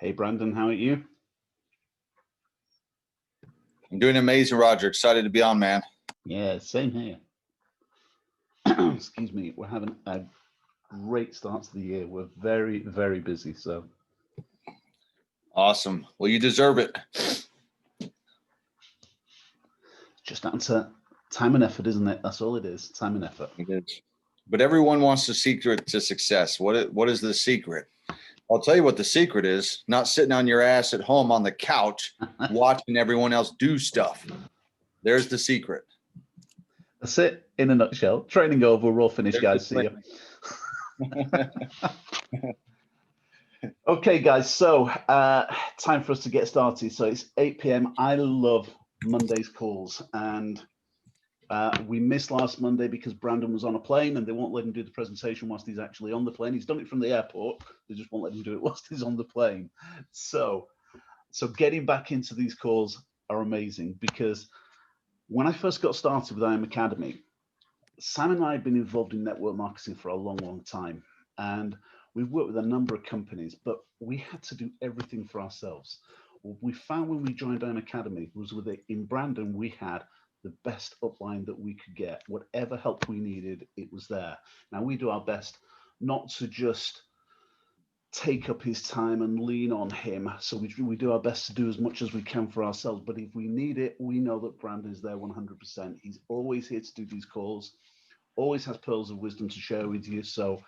Hey, Brandon, how are you? I'm doing amazing, Roger. Excited to be on, man. Yeah, same here. Excuse me. We're having a great start to the year. We're very, very busy. So Awesome. Well, you deserve it. just down to time and effort, isn't it? That's all it is. Time and effort. It is. But everyone wants the secret to success. What is the secret? I'll tell you what the secret is. Not sitting on your ass at home on the couch watching everyone else do stuff. There's the secret. That's it in a nutshell. Training over. We're all finished, There's the guys. See you. plan. Okay, guys. So time for us to get started. So it's 8 p.m. I love Monday's calls, and we missed last Monday because Brandon was on a plane and they won't let him do the presentation whilst he's actually on the plane. He's done it from the airport. They just won't let him do it whilst he's on the plane. So getting back into these calls are amazing because when I first got started with IM Academy, Sam and I have been involved in network marketing for a long, long time. And we've worked with a number of companies, but we had to do everything for ourselves. What we found when we joined IM Academy was in Brandon, we had the best upline that we could get. Whatever help we needed, it was there. Now we do our best not to just take up his time and lean on him. So we do our best to do as much as we can for ourselves. But if we need it, we know that Brandon is there 100%. He's always here to do these calls, always has pearls of wisdom to share with you. So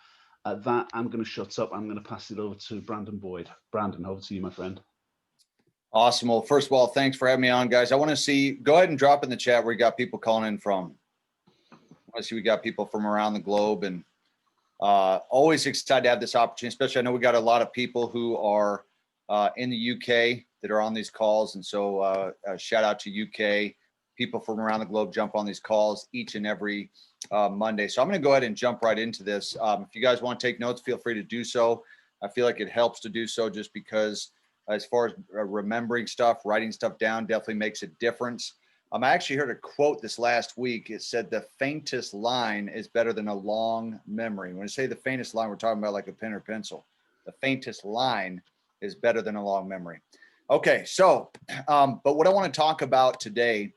at that, I'm going to shut up. I'm going to pass it over to Brandon Boyd. Brandon, over to you, my friend. Awesome. Well, first of all, thanks for having me on, guys. I want to see, go ahead and drop in the chat where you got people calling in from. I want to see we got people from around the globe, and always excited to have this opportunity, especially I know we got a lot of people who are in the UK that are on these calls. And so shout out to UK, people from around the globe jump on these calls each and every Monday. So I'm going to go ahead and jump right into this. If you guys want to take notes, feel free to do so. I feel like it helps to do so just because as far as remembering stuff, writing stuff down definitely makes a difference. I actually heard a quote this last week. It said the faintest line is better than a long memory. When I say the faintest line, we're talking about like a pen or pencil. The faintest line is better than a long memory. Okay, so, but what I want to talk about today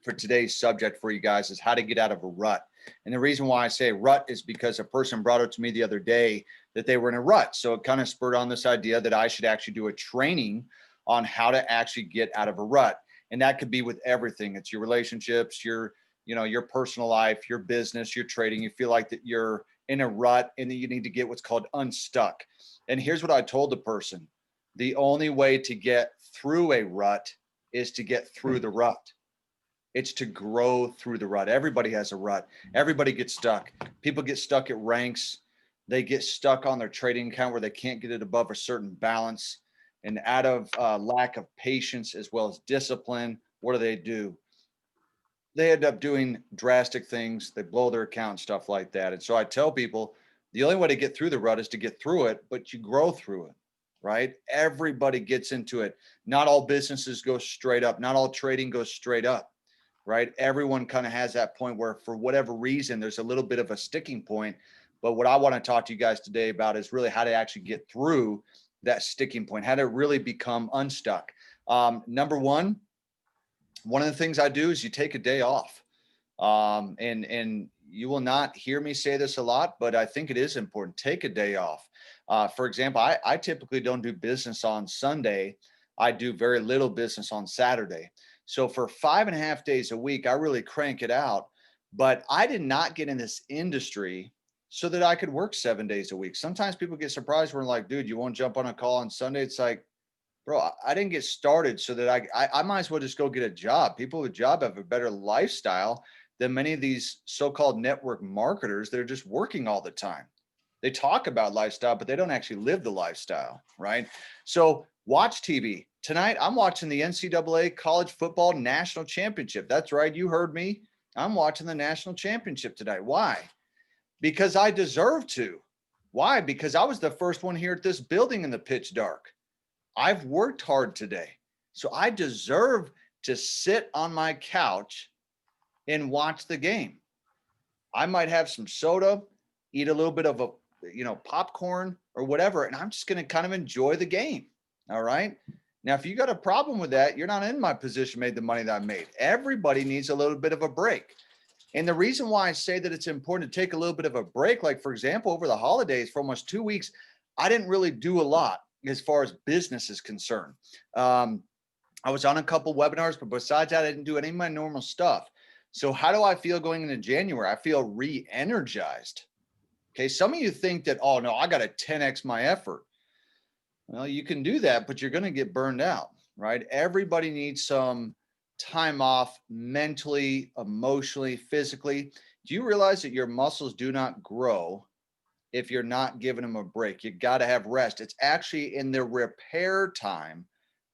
for today's subject for you guys is how to get out of a rut. And the reason why I say rut is because a person brought it to me the other day that they were in a rut. So it kind of spurred on this idea that I should actually do a training on how to actually get out of a rut. And that could be with everything. It's your relationships, your personal life, your business, your trading. You feel like that you're in a rut and that you need to get what's called unstuck. And here's what I told the person. The only way to get through a rut is to get through the rut. It's to grow through the rut. Everybody has a rut. Everybody gets stuck. People get stuck at ranks. They get stuck on their trading account where they can't get it above a certain balance. And out of lack of patience as well as discipline, what do? They end up doing drastic things. They blow their account and stuff like that. And so I tell people the only way to get through the rut is to get through it, but you grow through it, right? Everybody gets into it. Not all businesses go straight up. Not all trading goes straight up, right? Everyone kind of has that point where for whatever reason, there's a little bit of a sticking point. But what I want to talk to you guys today about is really how to actually get through that sticking point, how to really become unstuck. Number one of the things I do is you take a day off. And you will not hear me say this a lot, but I think it is important. Take a day off. For example, I typically don't do business on Sunday. I do very little business on Saturday. So for 5.5 days a week, I really crank it out. But I did not get in this industry so that I could work 7 days a week. Sometimes people get surprised when like, dude, you won't jump on a call on Sunday. It's like, bro, I didn't get started so that I might as well just go get a job. People with a job have a better lifestyle than many of these so-called network marketers that are just working all the time. They talk about lifestyle, but they don't actually live the lifestyle, right? So watch TV. Tonight, I'm watching the NCAA College Football National Championship. That's right. You heard me. I'm watching the national championship tonight. Why? Because I deserve to. Why? Because I was the first one here at this building in the pitch dark. I've worked hard today. So I deserve to sit on my couch and watch the game. I might have some soda, eat a little bit of popcorn or whatever, and I'm just going to kind of enjoy the game, All right. Now, if you got a problem with that, you're not in my position, made the money that I made. Everybody needs a little bit of a break. And the reason why I say that it's important to take a little bit of a break, like for example, over the holidays for almost 2 weeks, I didn't really do a lot as far as business is concerned. I was on a couple webinars, but besides that, I didn't do any of my normal stuff. So how do I feel going into January? I feel re-energized. Okay. Some of you think that, oh no, I got to 10x my effort. Well, you can do that, but you're going to get burned out, right? Everybody needs some time off mentally, emotionally, physically. Do you realize that your muscles do not grow if you're not giving them a break? You got to have rest. It's actually in the repair time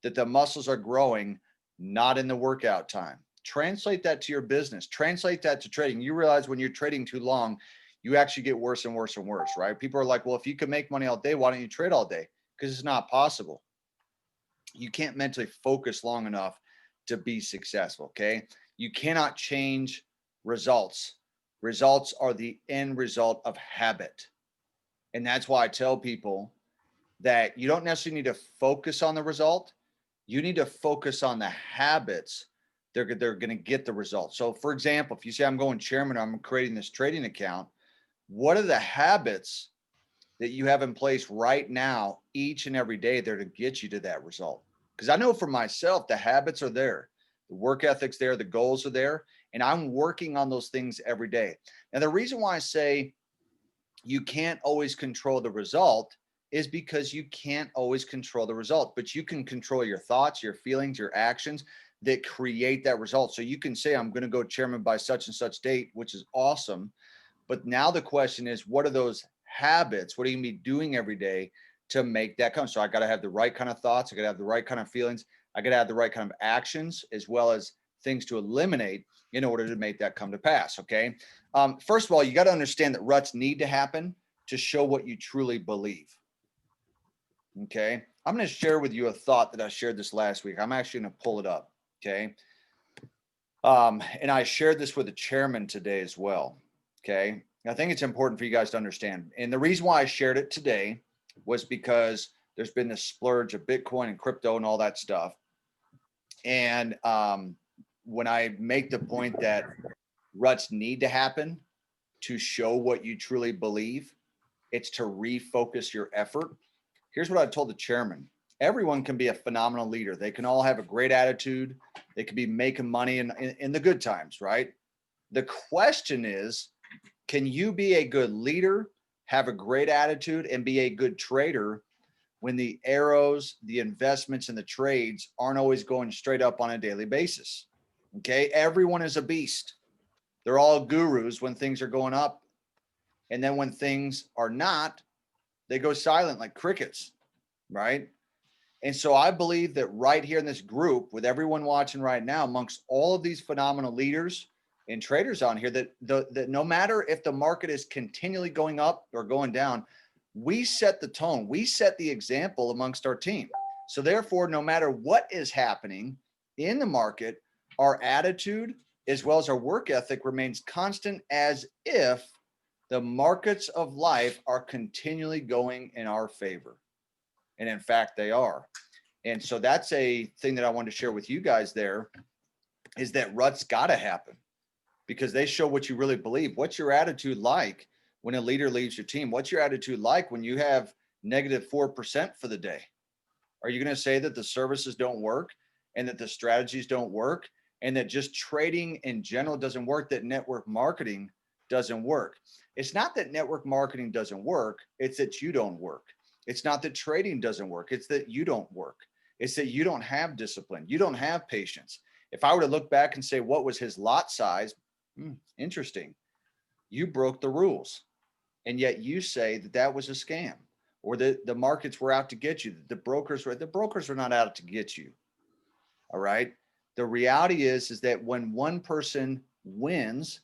that the muscles are growing, not in the workout time. Translate that to your business. Translate that to trading. You realize when you're trading too long, you actually get worse and worse and worse, right? People are like, well, if you can make money all day, why don't you trade all day? Because it's not possible. You can't mentally focus long enough to be successful, okay? You cannot change results. Results are the end result of habit. And that's why I tell people that you don't necessarily need to focus on the result. You need to focus on the habits. They're going to get the result. So for example, if you say I'm going chairman, I'm creating this trading account, what are the habits that you have in place right now, each and every day there to get you to that result? Because I know for myself, the habits are there, the work ethic's there, the goals are there, and I'm working on those things every day. Now, the reason why I say you can't always control the result is because you can't always control the result, but you can control your thoughts, your feelings, your actions that create that result. So you can say, I'm going to go chairman by such and such date, which is awesome. But now the question is, what are those habits? What are you going to be doing every day to make that come? So I got to have the right kind of thoughts. I got to have the right kind of feelings. I got to have the right kind of actions, as well as things to eliminate in order to make that come to pass. Okay. First of all, you got to understand that ruts need to happen to show what you truly believe. Okay. I'm going to share with you a thought that I shared this last week. I'm actually going to pull it up. Okay. And I shared this with the chairman today as well. Okay. I think it's important for you guys to understand. And the reason why I shared it today was because there's been this splurge of Bitcoin and crypto and all that stuff. And when I make the point that ruts need to happen to show what you truly believe, it's to refocus your effort. Here's what I told the chairman. Everyone can be a phenomenal leader. They can all have a great attitude. They can be making money in the good times, right? The question is, can you be a good leader, have a great attitude, and be a good trader when the arrows, the investments, and the trades aren't always going straight up on a daily basis? Okay, everyone is a beast. They're all gurus when things are going up. And then when things are not, they go silent like crickets, right? And so I believe that right here in this group, with everyone watching right now, amongst all of these phenomenal leaders and traders on here, that no matter if the market is continually going up or going down, we set the tone, we set the example amongst our team. So therefore, no matter what is happening in the market, our attitude as well as our work ethic remains constant, as if the markets of life are continually going in our favor. And in fact, they are. And so that's a thing that I wanted to share with you guys there, is that ruts got to happen because they show what you really believe. What's your attitude like when a leader leaves your team? What's your attitude like when you have negative 4% for the day? Are you going to say that the services don't work and that the strategies don't work and that just trading in general doesn't work, that network marketing doesn't work? It's not that network marketing doesn't work. It's that you don't work. It's not that trading doesn't work. It's that you don't work. It's that you don't have discipline. You don't have patience. If I were to look back and say, what was his lot size? Interesting. You broke the rules. And yet you say that that was a scam, or that the markets were out to get you. The brokers were not out to get you. All right. The reality is that when one person wins,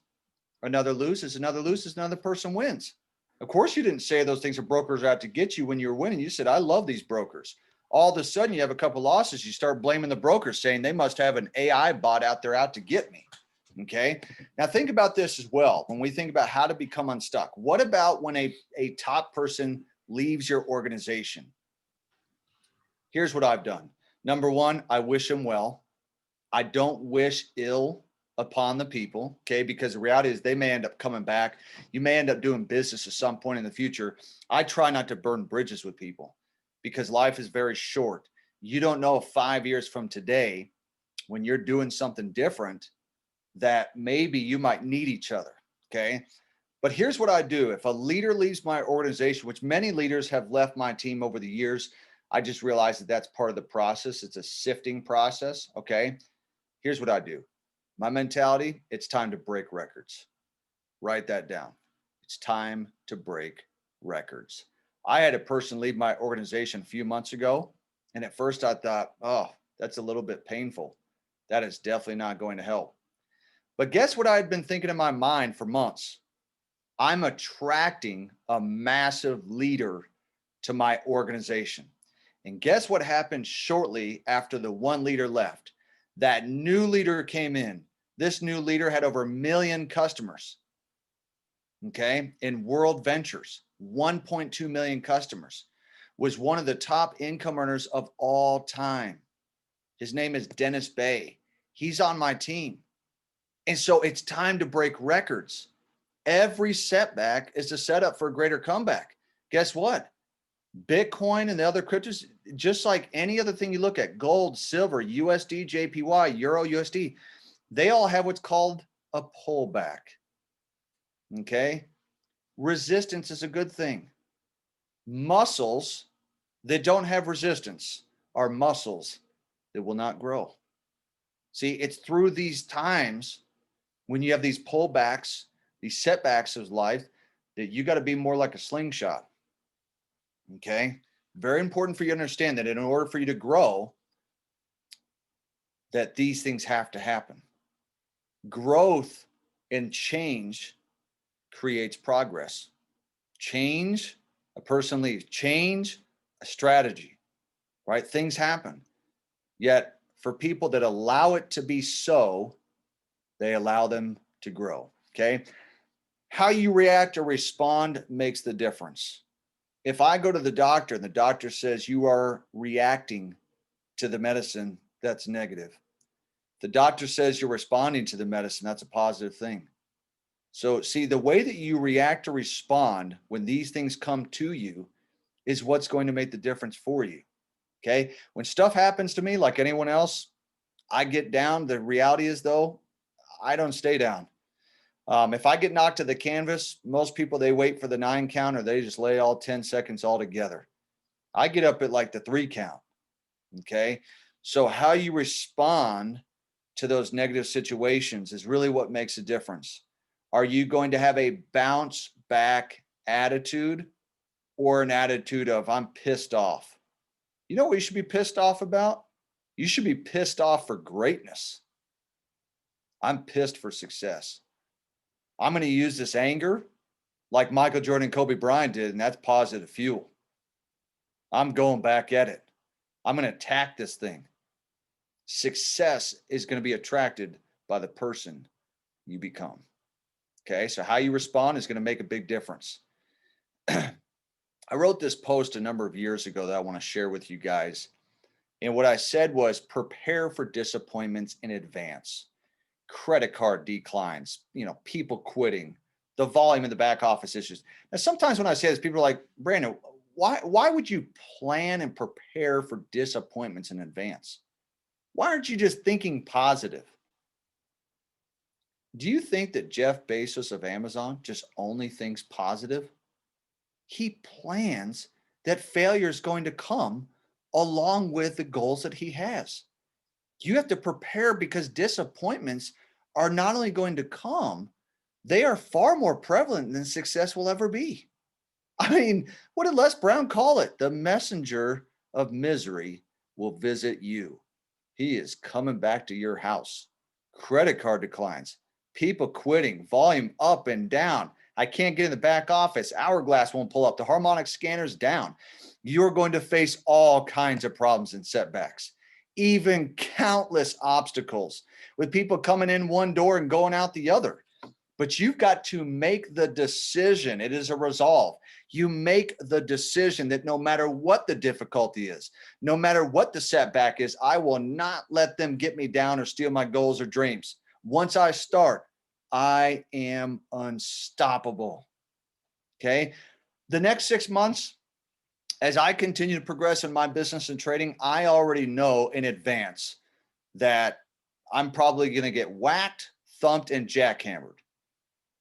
another loses, another person wins. Of course, you didn't say those things are brokers are out to get you when you were winning. You said, I love these brokers. All of a sudden you have a couple losses. You start blaming the brokers, saying they must have an AI bot out there out to get me. Okay. Now think about this as well. When we think about how to become unstuck, what about when a top person leaves your organization? Here's what I've done. Number one, I wish them well. I don't wish ill upon the people, okay? Because the reality is they may end up coming back. You may end up doing business at some point in the future. I try not to burn bridges with people because life is very short. You don't know 5 years from today when you're doing something different that maybe you might need each other, okay? But here's what I do. If a leader leaves my organization, which many leaders have left my team over the years, I just realized that that's part of the process. It's a sifting process, okay? Here's what I do. My mentality, it's time to break records. Write that down. It's time to break records. I had a person leave my organization a few months ago, and at first I thought, oh, that's a little bit painful. That is definitely not going to help. But guess what I had been thinking in my mind for months? I'm attracting a massive leader to my organization. And guess what happened shortly after the one leader left? That new leader came in. This new leader had over 1 million customers, okay, in World Ventures, 1.2 million customers, was one of the top income earners of all time. His name is Dennis Bay. He's on my team. And so it's time to break records. Every setback is a setup for a greater comeback. Guess what? Bitcoin and the other cryptos, just like any other thing you look at, gold, silver, USD, JPY, Euro, USD, they all have what's called a pullback. Okay? Resistance is a good thing. Muscles that don't have resistance are muscles that will not grow. See, it's through these times when you have these pullbacks, these setbacks of life, that you got to be more like a slingshot. Okay. Very important for you to understand that in order for you to grow, that these things have to happen. Growth and change creates progress. Change, a person leaves. Change, a strategy, right? Things happen. Yet for people that allow it to be so, they allow them to grow. Okay. How you react or respond makes the difference. If I go to the doctor and the doctor says you are reacting to the medicine, that's negative. The doctor says you're responding to the medicine, that's a positive thing. So see, the way that you react or respond when these things come to you is what's going to make the difference for you. Okay. When stuff happens to me, like anyone else, I get down. The reality is though, I don't stay down. If I get knocked to the canvas, most people, they wait for the 9 count or they just lay all 10 seconds all together. I get up at like the 3 count. Okay. So how you respond to those negative situations is really what makes a difference. Are you going to have a bounce back attitude or an attitude of I'm pissed off? You know what you should be pissed off about? You should be pissed off for greatness. I'm pissed for success. I'm going to use this anger like Michael Jordan and Kobe Bryant did, and that's positive fuel. I'm going back at it. I'm going to attack this thing. Success is going to be attracted by the person you become. Okay, so how you respond is going to make a big difference. I wrote this post a number of years ago that I want to share with you guys. And what I said was prepare for disappointments in advance. Credit card declines, people quitting, the volume in the back office issues. Now, sometimes when I say this, people are like, Brandon, why would you plan and prepare for disappointments in advance? Why aren't you just thinking positive? Do you think that Jeff Bezos of Amazon just only thinks positive? He plans that failure is going to come along with the goals that he has. You have to prepare because disappointments are not only going to come, they are far more prevalent than success will ever be. I mean, what did Les Brown call it? The messenger of misery will visit you. He is coming back to your house. Credit card declines, people quitting, volume up and down. I can't get in the back office. Hourglass won't pull up. The harmonic scanner's down. You're going to face all kinds of problems and setbacks, even countless obstacles with people coming in one door and going out the other. But you've got to make the decision. It is a resolve. You make the decision that no matter what the difficulty is, no matter what the setback is, I will not let them get me down or steal my goals or dreams. Once I start, I am unstoppable. Okay. The next 6 months, as I continue to progress in my business and trading, I already know in advance that I'm probably going to get whacked, thumped, and jackhammered.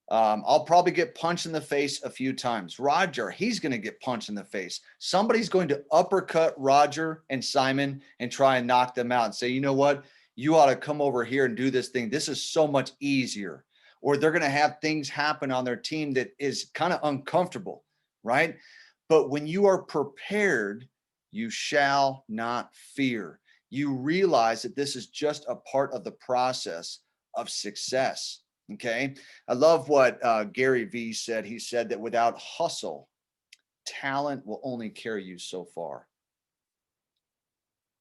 I'll probably get punched in the face a few times. Roger, he's going to get punched in the face. Somebody's going to uppercut Roger and Simon and try and knock them out and say, you know what? You ought to come over here and do this thing. This is so much easier. Or they're going to have things happen on their team that is kind of uncomfortable, right? But when you are prepared, you shall not fear. You realize that this is just a part of the process of success. Okay. I love what Gary Vee said. He said that without hustle, talent will only carry you so far.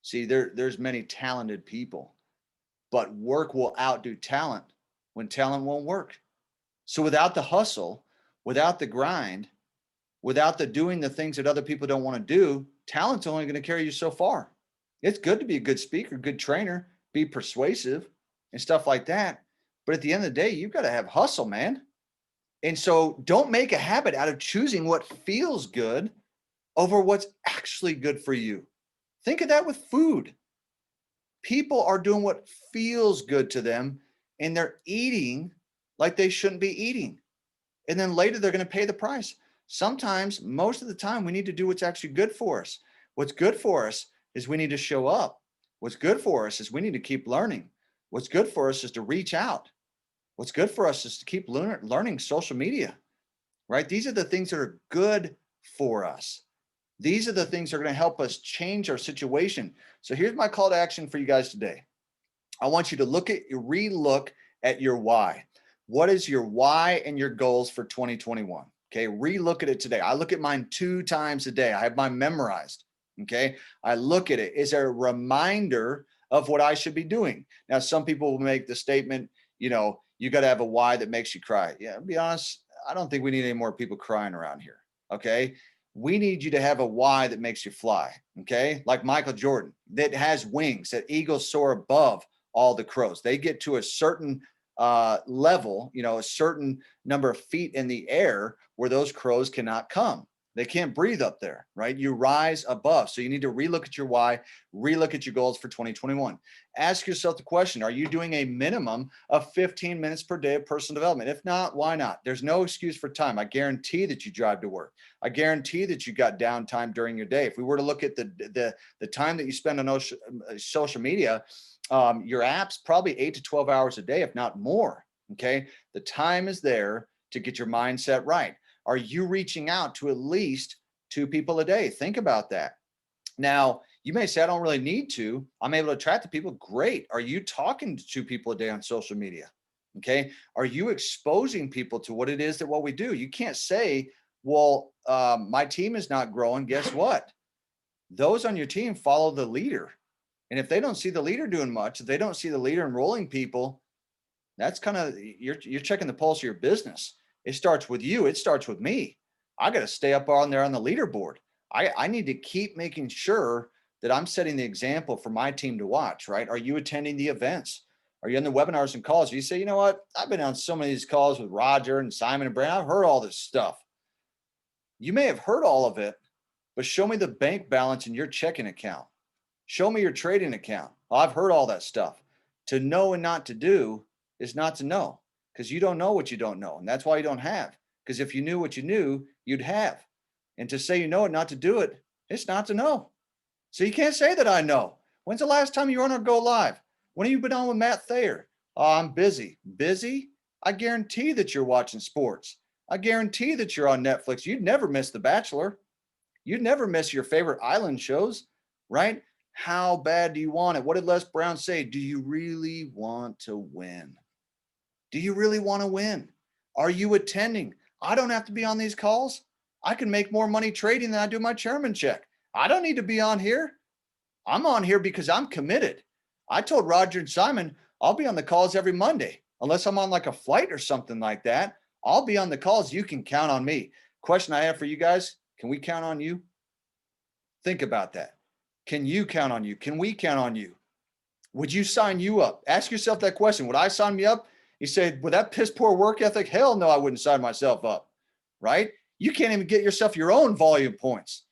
See, there's many talented people, but work will outdo talent when talent won't work. So without the hustle, without the grind, without the doing the things that other people don't want to do, talent's only going to carry you so far. It's good to be a good speaker, good trainer, be persuasive and stuff like that. But at the end of the day, you've got to have hustle, man. And so don't make a habit out of choosing what feels good over what's actually good for you. Think of that with food. People are doing what feels good to them and they're eating like they shouldn't be eating. And then later they're going to pay the price. Sometimes, most of the time, we need to do what's actually good for us. What's good for us is we need to show up. What's good for us is we need to keep learning. What's good for us is to reach out. What's good for us is to keep learning social media, right? These are the things that are good for us. These are the things that are going to help us change our situation. So here's my call to action for you guys today. I want you to relook at your why. What is your why and your goals for 2021? Okay, relook at it today. I look at mine 2 times a day. I have mine memorized. Okay, I look at it. Is there a reminder of what I should be doing? Now, some people will make the statement, you know, you got to have a why that makes you cry. Yeah, to be honest, I don't think we need any more people crying around here. Okay, we need you to have a why that makes you fly. Okay, like Michael Jordan, that has wings, that eagles soar above all the crows. They get to a certain level, you know, a certain number of feet in the air where those crows cannot come. They can't breathe up there, right? You rise above. So you need to relook at your why, relook at your goals for 2021. Ask yourself the question, are you doing a minimum of 15 minutes per day of personal development? If not, why not? There's no excuse for time. I guarantee that you drive to work. I guarantee that you got downtime during your day. If we were to look at the time that you spend on social media, your apps, probably 8 to 12 hours a day, if not more. Okay. The time is there to get your mindset right. Are you reaching out to at least 2 people a day? Think about that. Now, you may say, I don't really need to. I'm able to attract the people. Great. Are you talking to 2 people a day on social media? Okay. Are you exposing people to what it is that what we do? You can't say, well, my team is not growing. Guess what? Those on your team follow the leader. And if they don't see the leader doing much, if they don't see the leader enrolling people, that's kind of, you're checking the pulse of your business. It starts with you. It starts with me. I got to stay up on there on the leaderboard. I need to keep making sure that I'm setting the example for my team to watch, right? Are you attending the events? Are you on the webinars and calls? You say, you know what? I've been on so many of these calls with Roger and Simon and Brandon. I've heard all this stuff. You may have heard all of it, but show me the bank balance in your checking account. Show me your trading account. Oh, I've heard all that stuff. To know and not to do is not to know, because you don't know what you don't know. And that's why you don't have. Because if you knew what you knew, you'd have. And to say you know it, not to do it, it's not to know. So you can't say that I know. When's the last time you were on our Go Live? When have you been on with Matt Thayer? Oh, I'm busy. Busy? I guarantee that you're watching sports. I guarantee that you're on Netflix. You'd never miss The Bachelor. You'd never miss your favorite island shows, right? How bad do you want it? What did Les Brown say? Do you really want to win? Do you really want to win? Are you attending? I don't have to be on these calls. I can make more money trading than I do my chairman check. I don't need to be on here. I'm on here because I'm committed. I told Roger and Simon, I'll be on the calls every Monday, unless I'm on like a flight or something like that. I'll be on the calls. You can count on me. Question I have for you guys, can we count on you? Think about that. Can you count on you? Can we count on you? Would you sign you up? Ask yourself that question. Would I sign me up? You say, with that piss poor work ethic, hell no, I wouldn't sign myself up, right? You can't even get yourself your own volume points.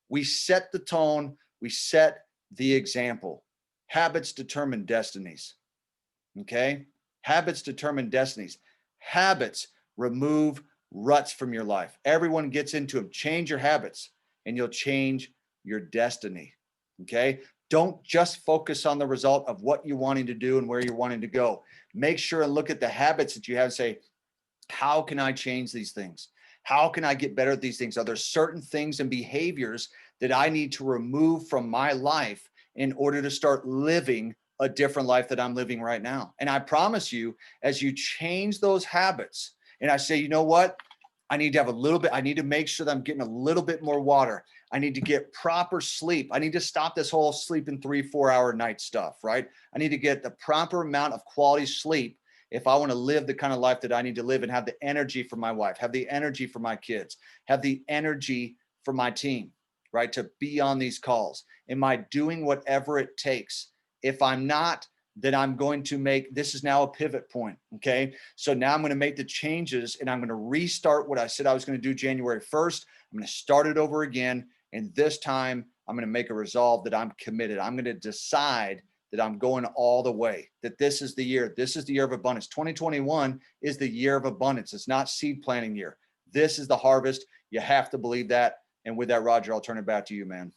We set the tone. We set the example. Habits determine destinies, okay? Habits determine destinies. Habits remove ruts from your life. Everyone gets into them. Change your habits and you'll change your destiny, okay? Don't just focus on the result of what you're wanting to do and where you're wanting to go. Make sure and look at the habits that you have and say, how can I change these things? How can I get better at these things? Are there certain things and behaviors that I need to remove from my life in order to start living a different life that I'm living right now? And I promise you, as you change those habits, and I say, you know what? I need to have a little bit, I need to make sure that I'm getting a little bit more water. I need to get proper sleep. I need to stop this whole sleeping 3-4 hour night stuff, right? I need to get the proper amount of quality sleep if I want to live the kind of life that I need to live and have the energy for my wife, have the energy for my kids, have the energy for my team, right? To be on these calls. Am I doing whatever it takes? If I'm not, then I'm going to make, this is now a pivot point, okay? So now I'm going to make the changes and I'm going to restart what I said I was going to do January 1st. I'm going to start it over again. And this time I'm going to make a resolve that I'm committed. I'm going to decide that I'm going all the way, that this is the year. This is the year of abundance. 2021 is the year of abundance. It's not seed planting year. This is the harvest. You have to believe that. And with that, Roger, I'll turn it back to you, man.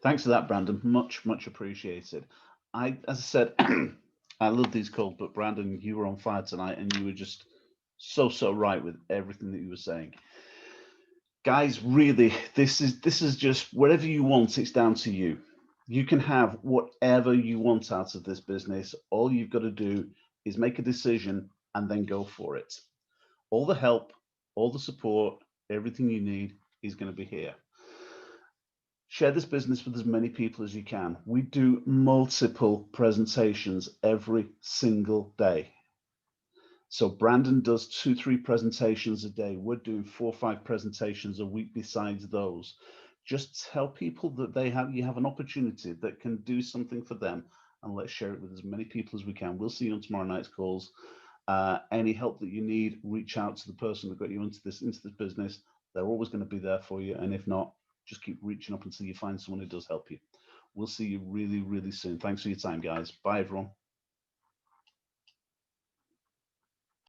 Thanks for that, Brandon. Much, much appreciated. As I said, I love these calls, but Brandon, you were on fire tonight and you were just so right with everything that you were saying. Guys, really, this is just whatever you want, it's down to you. You can have whatever you want out of this business. All you've got to do is make a decision and then go for it. All the help, all the support, everything you need is going to be here. Share this business with as many people as you can. We do multiple presentations every single day. So Brandon does 2-3 presentations a day. We're doing 4 or 5 presentations a week besides those. Just tell people that you have an opportunity that can do something for them, and let's share it with as many people as we can. We'll see you on tomorrow night's calls. Any help that you need, reach out to the person that got you into this business. They're always going to be there for you, and if not, just keep reaching up until you find someone who does help you. We'll see you really, really soon. Thanks for your time, guys. Bye, everyone.